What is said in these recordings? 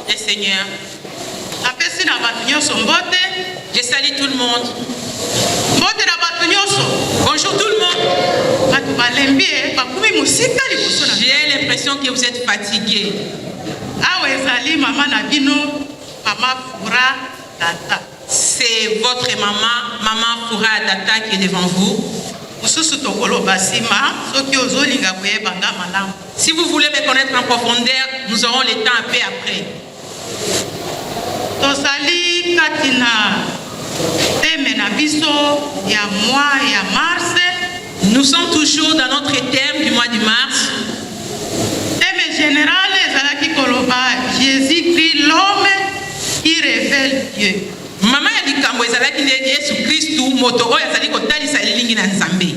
le Seigneur. Je salue tout le monde. Bonjour tout le monde. J'ai l'impression que vous êtes fatigués. C'est votre maman, Maman Foura Tata, qui est devant vous. Si vous voulez me connaître en profondeur, nous aurons le temps un peu après. Nous sommes toujours dans notre thème du mois de mars. Thème général, Jésus-Christ, l'homme qui révèle Dieu. Maman ya likambo ezalaki nde Yesu Kristu moto oyo azali kotalisa elingi na Nzambe.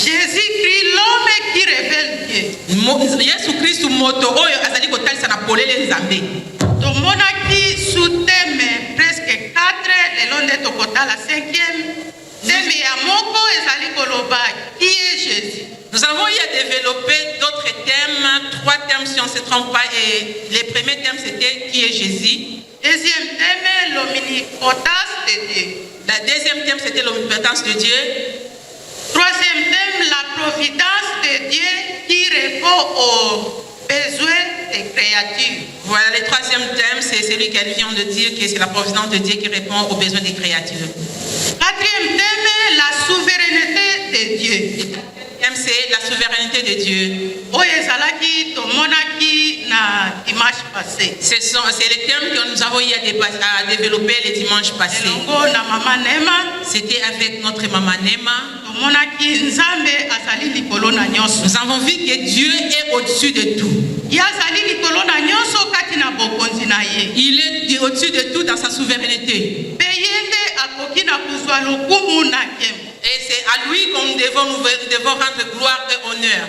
Jésus-Christ, l'homme qui révèle Dieu. Yesu Kristu moto oyo azali kotalisa na polele Nzambe. Tomonaki sous thème presque 4, le long de tokotala 5e. Thème ya moko ezali koloba qui est Jésus. Nous avons eu à développer d'autres thèmes, 3 thèmes si on ne se trompe pas, et les premiers thèmes c'était qui est Jésus. Deuxième thème, l'omnipotence de Dieu. Le deuxième thème c'était l'omnipotence de Dieu. Troisième thème, la providence de Dieu qui répond aux besoins des créatures. Voilà, le troisième thème, c'est celui qu'elle vient de dire, que c'est la providence de Dieu qui répond aux besoins des créatures. Quatrième thème, la souveraineté de Dieu. Thème, c'est la souveraineté de Dieu. C'est le thème que nous avons eu à développer les dimanches passés. C'était avec notre maman Nema. Nous avons vu que Dieu est au-dessus de tout. Il est au-dessus de tout dans sa souveraineté. Et c'est à lui qu'on devons rendre gloire et honneur.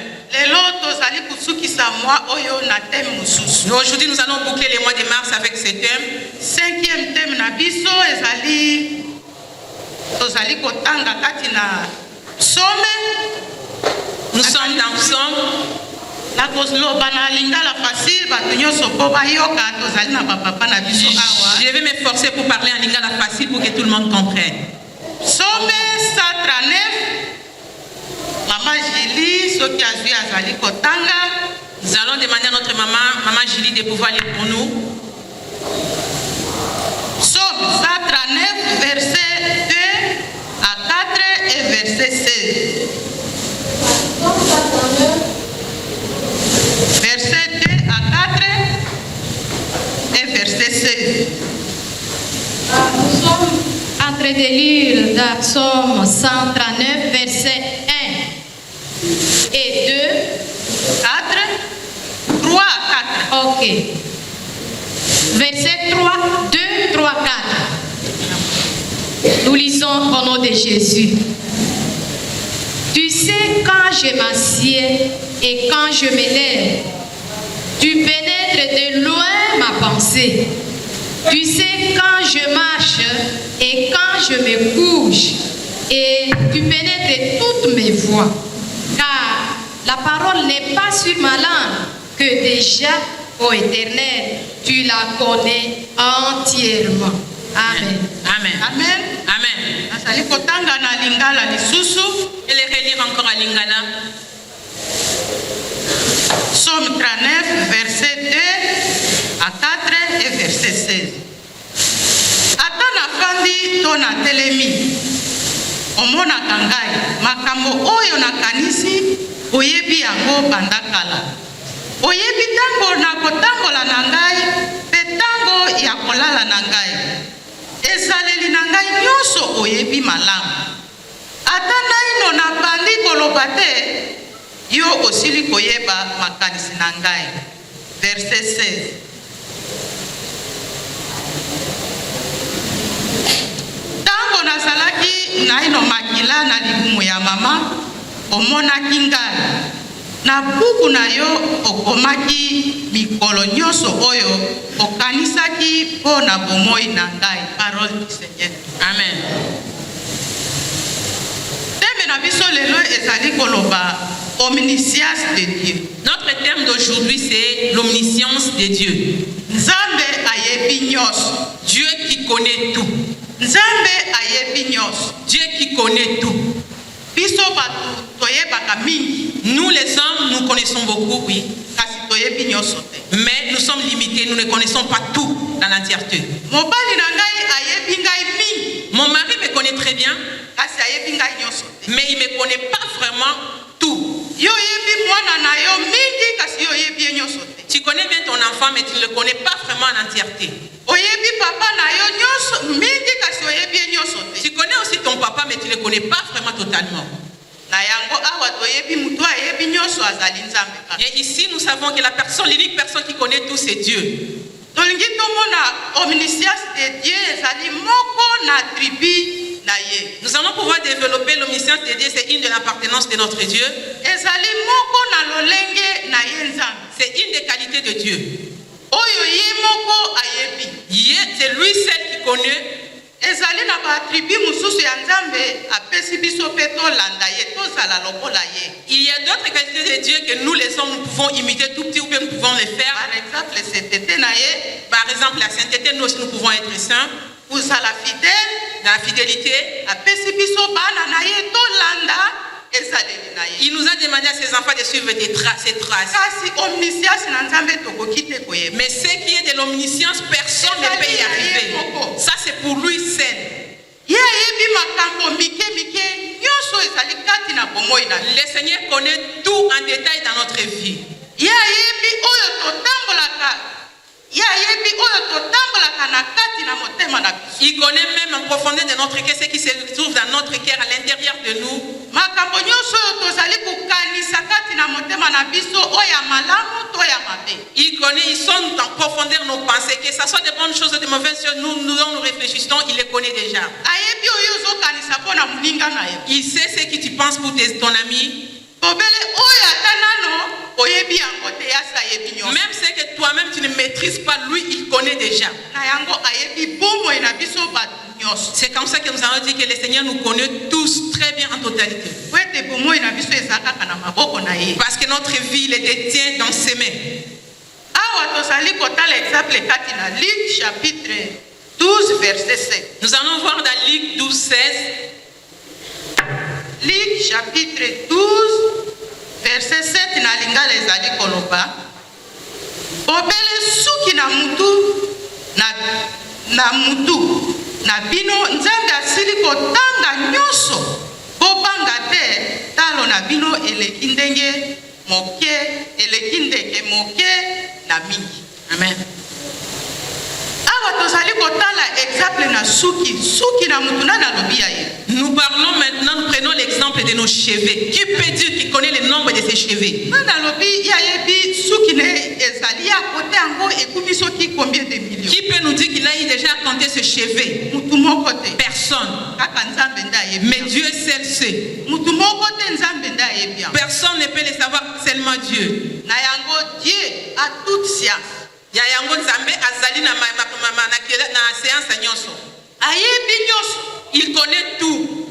Aujourd'hui, nous allons boucler les mois de mars avec ce thème. 5e thème na biso ezali kotanga kati na Psaume. Nous sommes dans Psaume. Je vais m'efforcer pour parler en lingala facile pour que tout le monde comprenne. Psaume 139. Maman Julie, ce qui a joué azali kotanga. Nous allons demander à notre maman Julie, de pouvoir lire pour nous. Psaume 139, verset 2 à 4 et verset 16. Verset 2 à 4 et verset 16. Nous sommes en train de lire dans Psaume 139, verset 1 et 2. 4, 3 à 4. Ok. Verset 3, 2, 3, 4. Nous lisons au nom de Jésus. Tu sais quand je m'assieds et quand je m'élève, tu pénètres de loin ma pensée. Tu sais quand je marche et quand je me couche, et tu pénètres toutes mes voies. Car la parole n'est pas sur ma langue, que déjà, ô Éternel, tu la connais entièrement. Amen. Amen. Amen. Amen. Asali kotanga na lingala lisusu. Et les relire encore à lingala. Psaume 39, verset 2 à 4 et verset 16. Atana fandi tona telemi. Omona kangai. Makambo oyo na kanisi. Oyebi yango bandakala. Oyebi tango na kotambola na ngai. Pe tango ya kolala na ngai. Ezaleli na ngai nyonso oyebi malamu. Ata naino na bandi koloba te. Yo osili koyeba makanisi na ngai. Verset 16. Tango nazalaki naino makila na libumu ya mama, omonaki ngai. Na buku na yo okomaki mikolo nyonso oyo okanisaki mpo na bomoi na ngai. Parole du Seigneur. Amen. Teme na biso lelo ezali koloba omniscience de Dieu. Notre thème d'aujourd'hui, c'est l'omniscience de Dieu. Nzambe ayebi nyonso. Dieu qui connaît tout. Nzambe ayebi nyonso. Dieu qui connaît tout. Biso batu toyebaka mingi. Nous les hommes, nous connaissons beaucoup, oui. Kasi toyebi nyonso te. Mais nous sommes limités, nous ne connaissons pas tout dans l'entièreté. Mobali na ngai ayebi ngai mingi. Mon mari me connaît très bien, Kasi ayebi ngai nyonso te. mais il ne me connaît pas vraiment tout. Yo yebi mwana na yo mingi kasi yo yebi nyonso te. Tu connais bien ton enfant, mais tu ne le connais pas vraiment en entièreté. Oyebi papa na yo nyonso mingi kasi oyebi nyonso te. Tu connais aussi ton papa, mais tu ne le connais pas vraiment totalement. Na yango awa toyebi mutu ayebi nyonso azali Nzambe kaka. Et ici, nous savons que la personne, l'unique personne qui connaît tout, c'est Dieu. Tolingi tomona omniscience de Dieu ezali moko na tribu na ye. Nous allons pouvoir développer l'omniscience de Dieu, c'est une de l'appartenance de notre Dieu. Ezali moko na lolenge na ye Nzambe. C'est une des qualités de Dieu. Oyo ye moko ayebi. C'est lui seul qui connaît. Ezali na ba tribu mususu ya Nzambe apesi biso pe tolanda ye tozala lokola ye. Il y a d'autres qualités de Dieu que nous les hommes, nous pouvons imiter tout petit ou bien nous pouvons les faire. Par exemple, sainteté na ye, Par exemple, la sainteté, nous aussi nous pouvons être saints. kozala fidèle, Dans la fidélité, apesi biso bana na ye tolanda ezaleli na ye. il nous a demandé à ses enfants de suivre ses traces. Kasi omniscience na Nzambe tokoki te koyeba. Mais ce qui est de l'omniscience, personne ne peut y arriver. Ça, c'est pour lui seul. Ye ayebi makambo mike mike nyonso ezali kati na bomoi na ye. Le Seigneur connaît tout en détail dans notre vie. Ye ayebi oyo totambolaka. Ye ayebi oyo totambolaka na kati na motema na biso. Il connaît même en profondeur de notre cœur ce qui se trouve dans notre cœur, à l'intérieur de nous. Makambo nyonso oyo tozali kokanisa kati na motema na biso oya malamu to ya mabe. Il connaît, ils sont en profondeur nos pensées, que ce soit des bonnes choses ou des mauvaises choses, nous réfléchissons, il les connaît déjà. Ayebi oyo ozokanisa mpo na moninga na yo. Il sait ce que tu penses pour ton ami. Tobele oyo ata nano oyebi yango te yasa ayebi nyonso. Même ce que toi-même tu ne maîtrises pas, lui, il connaît déjà. Na yango ayebi bomoi na biso bato nyonso. C'est comme ça que nous allons dire que le Seigneur nous connaît tous très bien en totalité. Po ete bomoi na biso eza kaka na maboko na ye. Parce que notre vie, il les détient dans ses mains. Awa tozali kotala exemple kati na Luc chapitre 12 verset 7. Nous allons voir dans Luc 12, 16. Luc chapitre 12 verset 7 na lingala ezali koloba. Obele suki na mutu na bino Nzambe asili kotanga nyonso. Bobanga te talo na bino eleki ndenge moke eleki ndeke moke na mingi. Amen. Awa tozali kotala exemple na suki na mutu na lobi ya ye. Nous parlons maintenant, nous prenons l'exemple de nos cheveux. Qui peut dire qu'il connaît le nombre de ses cheveux? Na lobi ya yebi suki ne ezali ya kote ango ekumi soki combien de millions. Qui peut nous dire qu'il a déjà compté ses cheveux? Mutu moko te. Personne. Kaka Nzambe nda yebi. Mais Dieu seul sait. Mutu moko te Nzambe nda yebi. Personne ne peut le savoir, seulement Dieu. Na yango Dieu a toute science. Ya yango Nzambe azali na séance nyonso. Ayebi nyonso. Il connaît tout.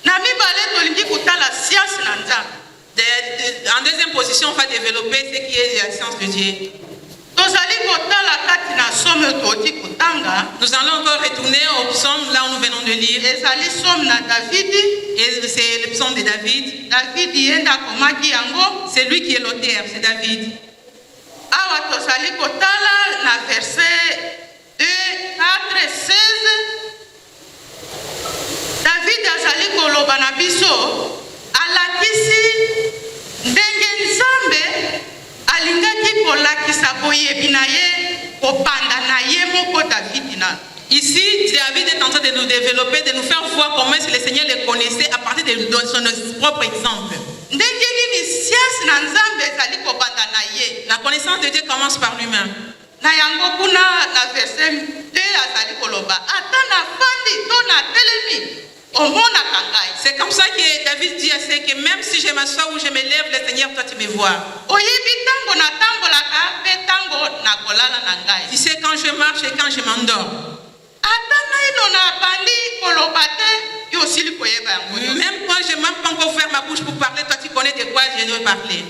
Na mibale tolingi kotala science na Nzambe. En deuxième position, on va développer ce qui est la science de Dieu. Tozali kotala kati na somme toti kotanga. Nous allons encore retourner au psaume, là où nous venons de lire. Ezali somme na David. Et c'est le psaume de David. David yenda komaki yango. C'est lui qui est l'auteur, c'est David. Awa tozali kotala na verset 2, 4, 16. David azali koloba na biso alakisi ndenge Nzambe alingaki kolakisa boyebi na ye kopanda na ye moko David na. Ici, David est en train de nous développer, de nous faire voir comment est-ce que le Seigneur les connaissait à partir de son propre exemple. Ndenge nini science na Nzambe ezali kopanda na ye. La connaissance de Dieu commence par lui-même. Na yango kuna na verset 2 azali koloba ata na fandi to na telemi omona kangai. C'est comme ça que David dit à ce que même si je m'assois ou je me lève, le Seigneur, toi tu me vois. Oyebi tango na tambolaka pe tango na kolala na ngai. Tu sais quand je marche et quand je m'endors. Ata na ino na bandi koloba te yo sili koyeba yango. Même quand je n'ai même pas encore ouvert ma bouche pour parler, toi tu connais de quoi je dois parler.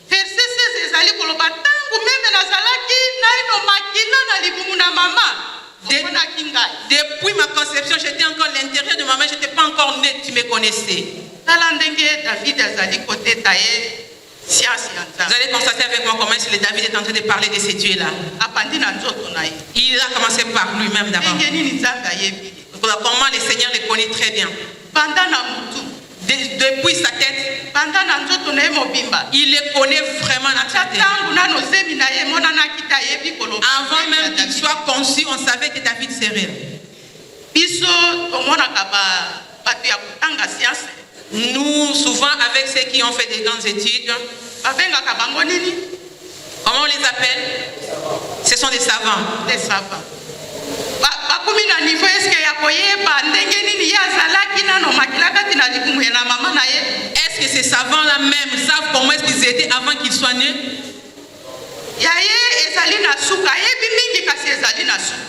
Verset 16 ezali koloba tangu meme nazalaki naino makila na libumu na mama. Depuis ma conception, j'étais encore à l'intérieur de ma mère, je n'étais pas encore née, tu me connaissais. Vous allez constater avec moi comment David est en train de parler de ces dieux-là. Il a commencé par lui-même d'abord. Comment le Seigneur le connaît très bien. Depuis sa tête, il le connaît vraiment dans sa tête. Avant même qu'il soit conçu, on savait que David serait. Nous, souvent, avec ceux qui ont fait des grandes études, comment on les appelle? Ce sont des savants. Des savants. Est-ce que ces savants-là même savent comment est-ce qu'ils étaient avant qu'ils soient nés?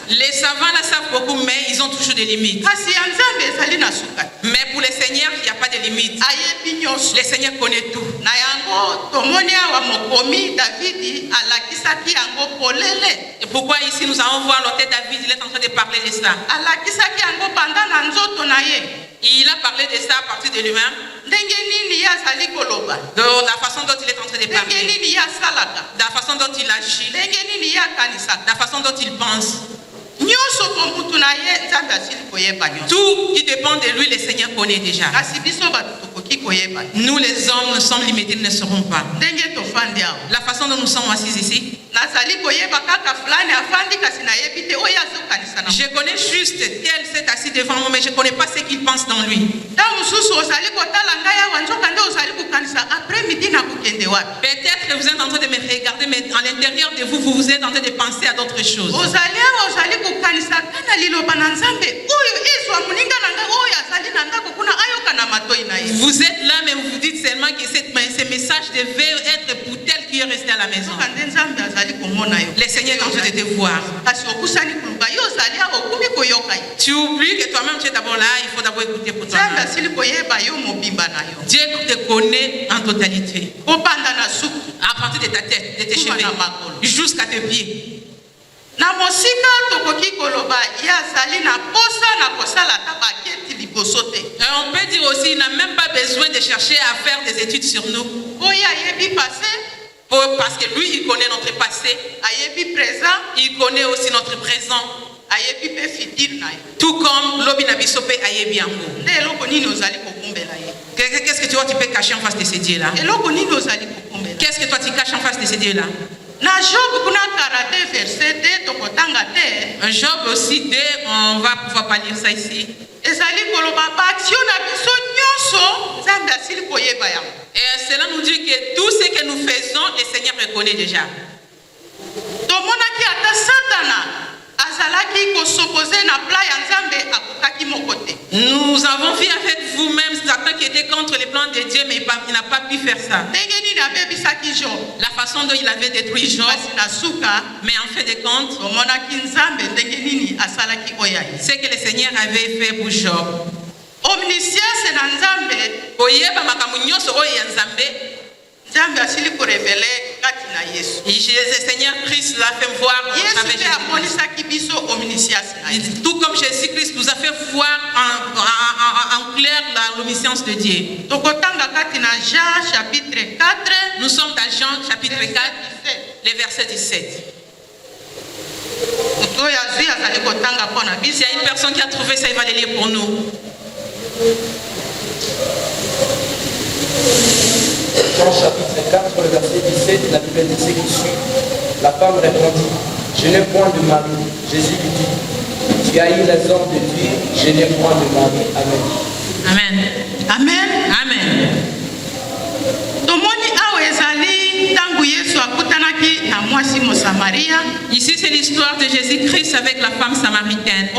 Les savants là savent beaucoup, mais ils ont toujours des limites. Mais pour les seigneurs, il n'y a pas de limite. Le Seigneur connaît tout. Et pourquoi ici nous allons voir l'auteur David, il est en train de parler de ça. Il a parlé de ça à partir de lui-même. De la façon dont il est en train de parler. De la façon dont il agit. De la façon dont il pense. Tout qui dépend de lui, le Seigneur connaît déjà. Nous les hommes, nous sommes limités, nous ne serons pas. La façon dont nous sommes assis ici. Je connais juste tel s'est assis devant moi, mais je ne connais pas ce qu'il pense dans lui. Peut-être que vous êtes en train de me regarder, mais à l'intérieur de vous, vous êtes en train de penser à d'autres choses. Vous êtes là, mais vous vous dites seulement que ce message devait être pour tel qui est resté à la maison. Le Seigneur est en train de te voir. Tu oublies que toi-même tu es d'abord là, il faut d'abord écouter pour toi. Dieu te connaît en totalité. À partir de ta tête, de tes cheveux, jusqu'à tes pieds. On peut dire aussi, il n'a même pas besoin de chercher à faire des études sur nous. Parce que lui, il connaît notre passé. Il connaît aussi notre présent. Tout comme Lobi Nabisope Ayebi Ango. Qu'est-ce que tu peux cacher en face de ces dieux-là? Qu'est-ce que toi tu caches en face de ces dieux-là? Un Job aussi, on va pouvoir pas lire ça ici. Et cela nous dit que tout ce que nous faisons, le Seigneur reconnaît déjà. Nous avons vu avec vous-même Satan qui était contre les plans de Dieu, mais il n'a pas pu faire ça. La façon dont il avait détruit Job, mais en fait de compte, ce que le Seigneur avait fait pour Job. Et le Seigneur Christ l'a fait voir tout comme Jésus-Christ nous a fait voir en clair l'omniscience de Dieu. Nous sommes dans Jean chapitre 4, le verset 17. S'il y a une personne qui a trouvé ça, il va le lire pour nous. Jean chapitre 4, le verset 17, la Bible dit ce qui suit. La femme répondit, je n'ai point de mari. Jésus lui dit, tu as eu les hommes de Dieu, je n'ai point de mari. Amen. Amen. Amen. Amen. Ici, c'est l'histoire de Jésus-Christ avec la femme samaritaine.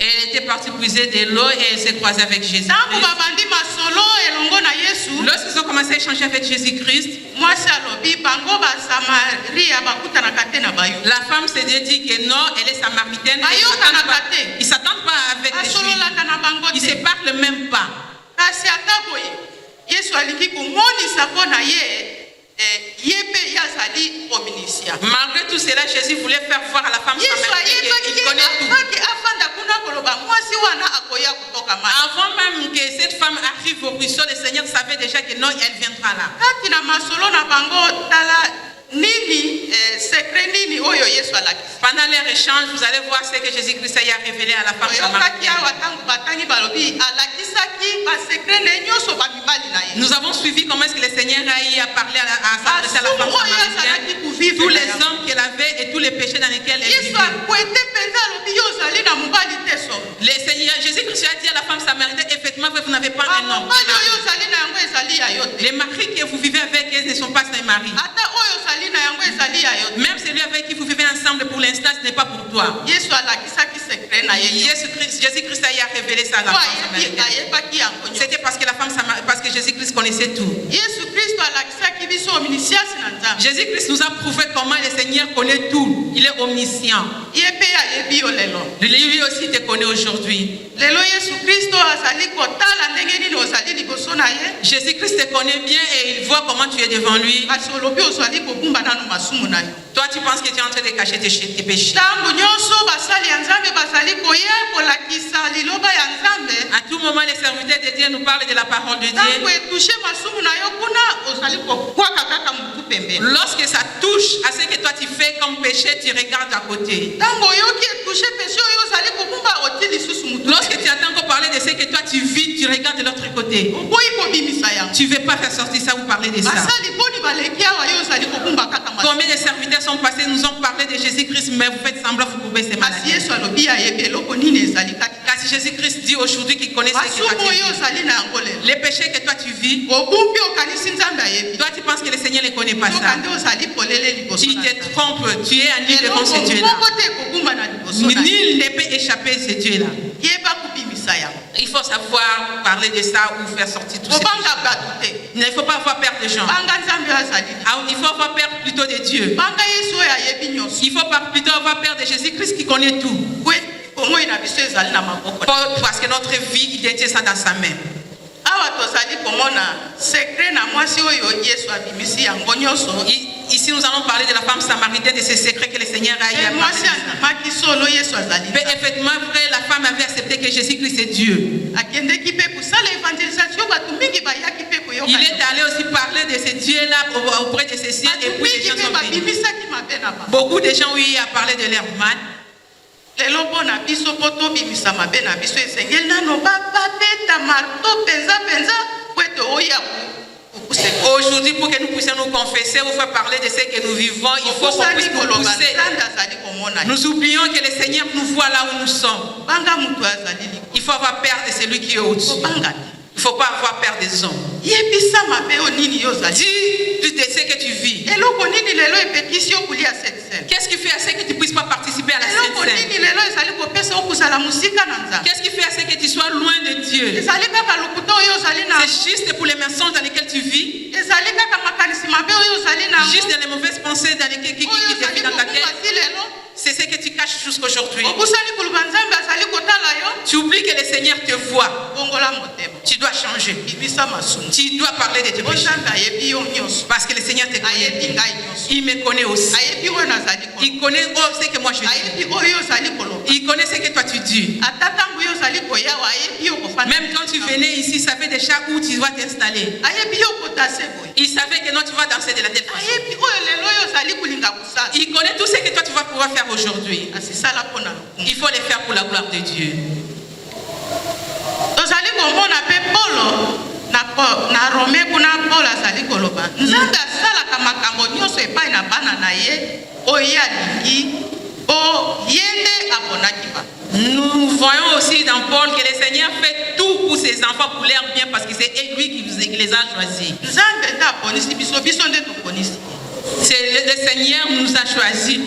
Elle était partie puiser de l'eau et elle s'est croisée avec Jésus. Lorsqu'ils ont commencé commencé à échanger avec Jésus-Christ, mwasi alobi bango basamaria bakutanaka te na bayo la femme s'est dit que non, elle est samaritaine. Ils ne s'attendent pas avec les Juifs. basololaka na bango Ils ne se te parlent même pas. kasi ata boye yesu alingi komonisa mpo na ye ye mpe ye azali omnisien Malgré tout cela, Jésus voulait faire voir à la femme yesu samaritaine qu'il ayebaki connaît tout. afaki afanda kuna koloba mwasi wana akoya kutoka mai Avant même que cette femme arrive au ruisseau, le Seigneur savait déjà que non, elle viendra là. kati na masolo na bango tala nini secret nini oyo yesu alakisi Pendant leur échange, vous allez voir ce que Jésus-Christ a révélé à la femme oyokaki samaritaine. awa ntango batangi balobi alakisaki basekre ne nyonso bamibali na ye Nous avons suivi comment est-ce que le Seigneur a parlé à s'adresser à la femme basumu oyo azalaki samaritaine. kovivre Tous les hommes qu'elle avait et tous les péchés dans lesquels elle yesu vivait. akwete mpenza alobi yo ozali na mobali te solo Le Seigneur, Jésus-Christ a dit à la femme samaritaine, effectivement, vous n'avez pas un homme. mobali oyo ozali na yango ezali ya yo te Les maris que vous vivez avec, elles ne sont pas ses maris. ata oyo ozali na yango ezali ya yo te Même celui avec qui vous vivez ensemble pour l'instant, ce n'est pas pour toi. yesu alakisaki sekre na ye Jésus-Christ a révélé ça à la po femme samaritaine. ayebaki yango nyonso C'était parce que Jésus-Christ connaissait tout. yesu kristo alakisaki biso omniscience na nzambe Jésus-Christ nous a prouvé comment le Seigneur connaît tout. Il est omniscient. ye mpe ayebi yo lelo Lui aussi te connaît aujourd'hui. lelo yesu kristo azali kotala ndenge nini ozali liboso na ye Jésus-Christ te connaît bien et il voit comment tu es devant lui. kasi olobi ozali kobumba nano masumu na yo Toi, tu penses que tu es en train de cacher tes péchés. ntango nyonso basali ya nzambe bazali koya kolakisa liloba ya nzambe À tout moment, les serviteurs de Dieu nous parlent de la parole de ntango Dieu. etushe masumu na yo kuna ozali kokwaka kaka motu pembeni Lorsque ça touche à ce que toi tu fais comme péché, tu regardes à côté. ntango oyoki etushe peshe oyo ozali kobumba oti lisusu motu Lorsque tu attends qu'on parle de ce que toi tu vis, tu regardes de l'autre côté. oboyi kobimisa yango Tu ne veux pas faire sortir ça ou parler de ça. basali boni baleki awa yo ozali kobumba kaka masumu Combien de serviteurs sont passés, nous ont parlé de Jésus-Christ, mais vous faites semblant, vous pouvez ces kasi maladies. yesu alobi ayebi eloko nini ezali kati Car si Jésus-Christ dit aujourd'hui qu'il connaît ce que toi masumu tu oyo vis, ozali na yango lelo les péchés que toi tu vis, obumbi okanisi nzambe ayebi toi tu penses que le Seigneur ne connaît pas soka ça. nde ozali polele liboso Tu na te Nzambe. trompes, tu es annulé devant ce eloko Dieu-là. moko te ekobumba na liboso na ye. Nul ne peut échapper à ce Dieu-là. yeba kobimisa yango Il faut savoir parler de ça ou faire sortir tout ça. kobanga bato te Il ne faut pas avoir peur des gens. banga nzambe oyo azali Il faut avoir peur plutôt de Dieu. banga yesu oyo ayebi nyonso Il faut plutôt avoir peur de Jésus-Christ qui connaît tout. bomoi na biso ezali na maboko Parce que notre vie, il détient ça dans sa main. awa tozali komona sekre na mwasi oyo yesu abimisi yango nyonso Ici, nous allons parler de la femme samaritaine, de ces secrets que le Seigneur a eu à mwasi parler. andimaki solo yesu azali Mais effectivement, vrai, la femme avait accepté que Jésus-Christ est Dieu. akendeki mpe kosala evangelisation bato mingi bayaki mpe koyoka Il est allé aussi parler de ce Dieu-là auprès de ces siens et bato puis les mingi gens mpe sont venus. babimisaki mabe na bango Beaucoup de gens ont eu à parler de leur mal. lelo mpo na biso mpo tobimisa mabe na biso esengeli nano babeta marto mpenza po ete oya kokuse Aujourd'hui, pour que nous puissions nous confesser ou faire parler de ce que nous vivons, il faut qu'on puisse nous koloba pousser. nzambe azali komona ye. Nous oublions que le Seigneur nous voit là où nous sommes. banga moto azali liko Il faut avoir peur de celui qui est au-dessus. kobanga te Il ne faut pas avoir peur des hommes. yebisa mabe oyo nini yo ozali Dis de ce que tu vis. eloko nini lelo epekisi yo kolia cette scène Qu'est-ce qui fait à ce que tu ne puisses pas participer à la Sainte eloko Seine? nini lelo ezali kopesa yo kozala mosika na nzambe Qu'est-ce qui fait à ce que tu sois loin de Dieu? ezali kaka lokuta oyo ozali na C'est juste pour les mensonges dans lesquels tu vis, ezali kaka makanisi mabe oyo ozali na juste dans les mauvaises pensées dans lesquelles qui oyo te ozali vit dans ta tête. kokubasi lelo C'est ce que tu caches jusqu'aujourd'hui. obusani koluba nzambe azali kotala yo Tu oublies que le Seigneur te voit. bongola motema Tu dois changer. bimisa masumu Tu dois parler de tes po péchés. nzambe ayebi yo nyonso Parce que le Seigneur te connaît. ayebi ngai nyonso Il me connaît aussi. ayebi oyo nazali koloba Il connaît ce que moi je dis. ayebi oyo ozali koloba Il connaît ce que toi tu dis. ata ntango yo ozali koyawa ayebi yo kofanda Même quand tu venais ici, il savait déjà où tu dois t'installer. ayebi yo kotase boye Il savait que non, tu vas danser de la telle façon. ayebi oyo lelo oyo ozali kolinga kosala Il connaît tout ce que toi tu vas pouvoir faire aujourd'hui. asisala mpo na lokumu Il faut les faire pour la gloire de Dieu. tozali komona mpe polo na rome kuna polo azali koloba nzambe asalaka makambo nyonso epai na bana na ye oyo ye alingi mpo ye nde aponaki bato Nous voyons aussi dans Paul que le Seigneur fait tout pour ses enfants, pour leur bien, parce que c'est lui qui les a choisis. nzambe nde aponisi biso biso nde toponisi C'est le Seigneur nous a choisis.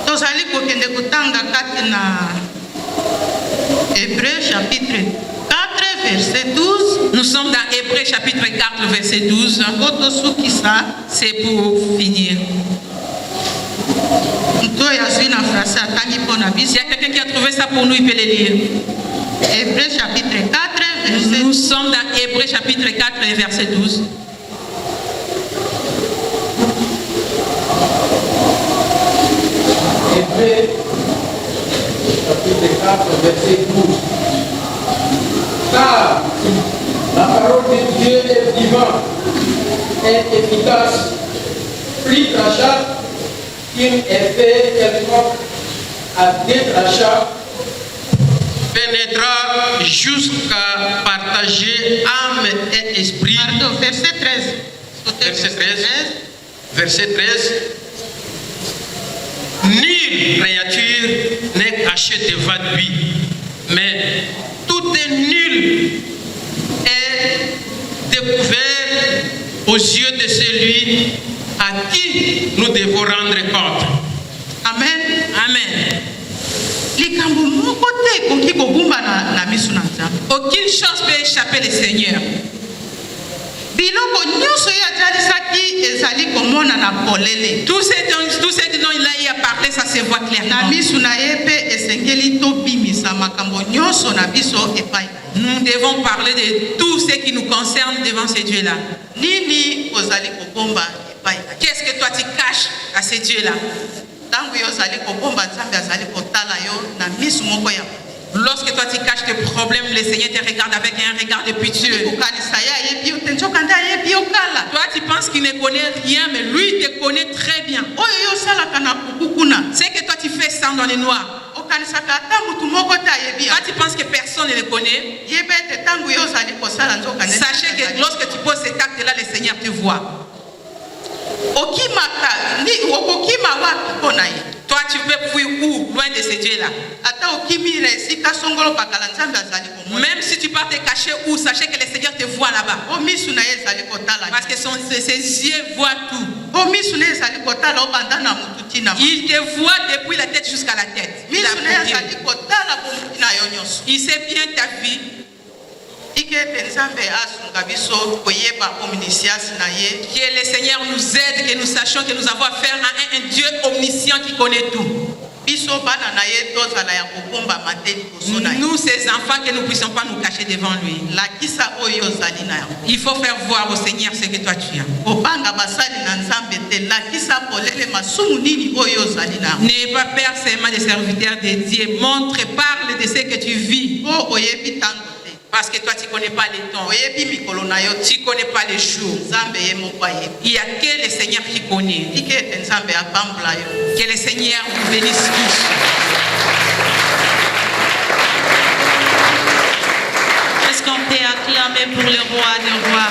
tozali kokende kotanga kati na Hébreu chapitre 4 verset 12. Nous sommes dans Hébreux chapitre 4, verset 12. C'est pour finir. S'il y a quelqu'un qui a trouvé ça pour nous, il peut le lire. Hébreux chapitre 4, verset 12. Nous sommes dans Hébreux chapitre 4, verset 12. Hébreux chapitre 4, verset 12. Car la parole de Dieu est vivante, est efficace, plus tranchante qu'une épée quelconque à deux tranchants, pénétra jusqu'à partager âme et esprit. Pardon, verset 13. Verset 13. Verset 13. Nulle créature n'est cachée devant lui, mais tout est nul est découvert aux yeux de celui à qui nous devons rendre compte. Amen. Amen. Likambo moko te koki kobumba na miso na Nzambe. Aucune chose peut échapper le Seigneur. Biloko nyonso ye atalisaki ezali komona na polele. Tout ce dont il a parlé, ça se voit Na clairement. miso na ye mpe esengeli tobimisa makambo nyonso na biso epai. Nous devons parler de tout ce qui nous concerne devant ce Dieu-là. Nini ozali kobomba epai na ye? Qu'est-ce que toi tu caches à ce Dieu-là? Ntango yo ozali kobomba Nzambe azali kotala yo na miso moko ya Lorsque toi tu caches tes problèmes, le Seigneur te regarde avec un regard de pitié. kokanisa ye ayebi yo te nzoka nde ayebi yo kala. Toi tu penses qu'il ne connaît rien, mais lui il te connaît très bien. Oyo yo osalaka na kukukuna. C'est que toi tu fais ça dans les noirs. okanisaka ata mutu moko te ayebi Toi ya. tu penses que personne ne le connaît. Yeba ete ntango yo ozali kosala nzoka nde Sachez que lorsque tu poses cet acte-là, le Seigneur te voit. okokima wapi mpo na ye? Toi tu peux fuir où? Loin de ce Dieu-là. ata okimira esika songolo pakala Nzambe azali komona. Même si tu pars te cacher où, sachez que le Seigneur te voit là-bas. O misu na ye ezali kotala. Parce que ses yeux voient tout. O misu na ye ezali kotala obanda na mutu tina. Il te voit depuis la tête jusqu'à la tête. Il, Misu na ye a ezali kotala bomutu na yo nyonso. il sait bien ta vie. Ike ete Nzambe asunga biso koyeba omniscience na ye. Que le Seigneur nous aide, que nous sachions que nous avons affaire à un Dieu omniscient qui connaît tout. Biso bana na ye tozala ya kobomba mate liboso na ye. Nous, ses enfants, que nous ne puissions pas nous cacher devant lui. Lakisa oyo ozali na yango. Il faut faire voir au Seigneur ce que toi tu as. Kobanga basali na Nzambe te lakisa polele masumu nini oyo ozali na yango. N'aie pas peur seulement des serviteurs de Dieu. Montre, parle de ce que tu vis. Po oyebi tango te. Parce que toi, tu ne connais pas les temps. Oyebi mikolo na yo Tu ne connais pas les jours. Nzambe ye moko ayebi. Il n'y a que le Seigneur qui connaît. Ike ete Nzambe apambola yo. Que le Seigneur vous bénisse tous. Est-ce qu'on peut acclamer pour le roi des rois?